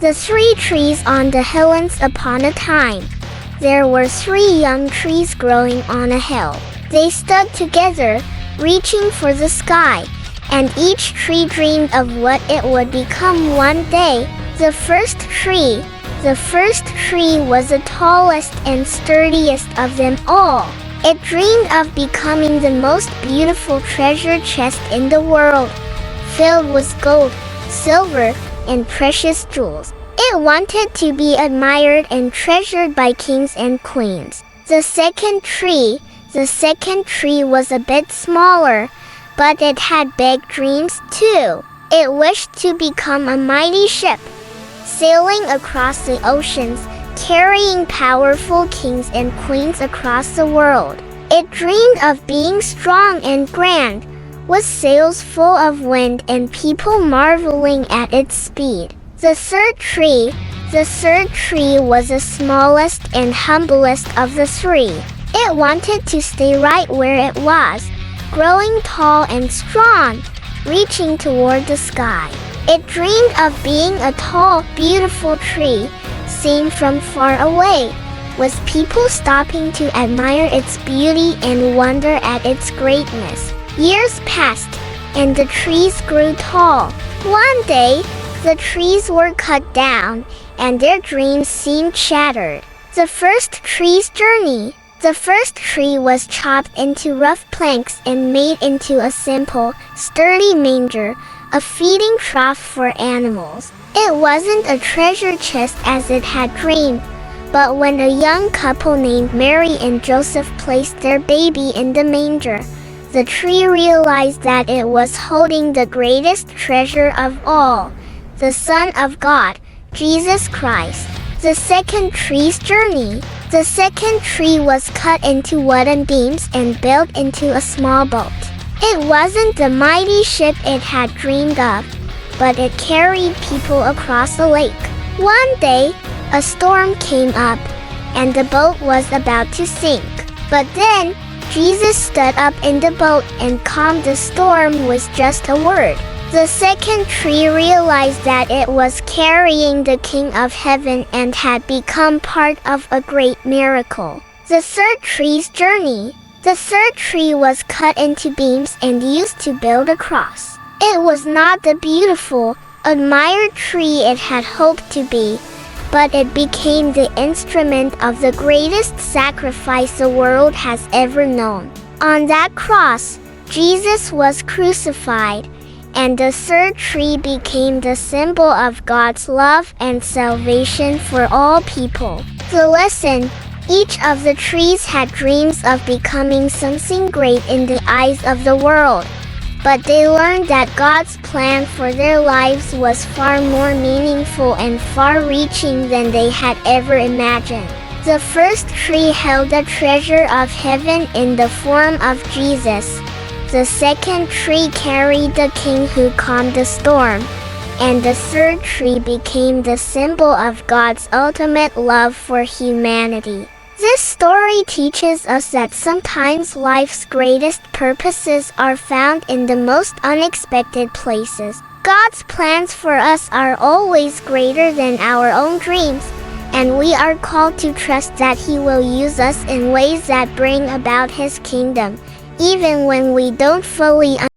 The three trees on the hill. Once upon a time, there were three young trees growing on a hill. They stood together, reaching for the sky, and each tree dreamed of what it would become one day. The first tree was the tallest and sturdiest of them all. It dreamed of becoming the most beautiful treasure chest in the world, filled with gold, silver, and precious jewels. It wanted to be admired and treasured by kings and queens. The second tree was a bit smaller, but it had big dreams too. It wished to become a mighty ship, sailing across the oceans, carrying powerful kings and queens across the world. It dreamed of being strong and grand, with sails full of wind and people marveling at its speed. The third tree was the smallest and humblest of the three. It wanted to stay right where it was, growing tall and strong, reaching toward the sky. It dreamed of being a tall, beautiful tree, seen from far away, with people stopping to admire its beauty and wonder at its greatness. Years passed, and the trees grew tall. One day, the trees were cut down, and their dreams seemed shattered. The first tree was chopped into rough planks and made into a simple, sturdy manger, a feeding trough for animals. It wasn't a treasure chest as it had dreamed, but when a young couple named Mary and Joseph placed their baby in the manger, the tree realized that it was holding the greatest treasure of all, the Son of God, Jesus Christ. The second tree was cut into wooden beams and built into a small boat. It wasn't the mighty ship it had dreamed of, but it carried people across a lake. One day, a storm came up, and the boat was about to sink. But then, Jesus stood up in the boat and calmed the storm with just a word. The second tree realized that it was carrying the King of Heaven and had become part of a great miracle. The third tree was cut into beams and used to build a cross. It was not the beautiful, admired tree it had hoped to be, but it became the instrument of the greatest sacrifice the world has ever known. On that cross, Jesus was crucified, and the third tree became the symbol of God's love and salvation for all people. The lesson: each of the trees had dreams of becoming something great in the eyes of the world, but they learned that God's plan for their lives was far more meaningful and far-reaching than they had ever imagined. The first tree held the treasure of heaven in the form of Jesus. The second tree carried the King who calmed the storm, and the third tree became the symbol of God's ultimate love for humanity. This story teaches us that sometimes life's greatest purposes are found in the most unexpected places. God's plans for us are always greater than our own dreams, and we are called to trust that He will use us in ways that bring about His kingdom, even when we don't fully understand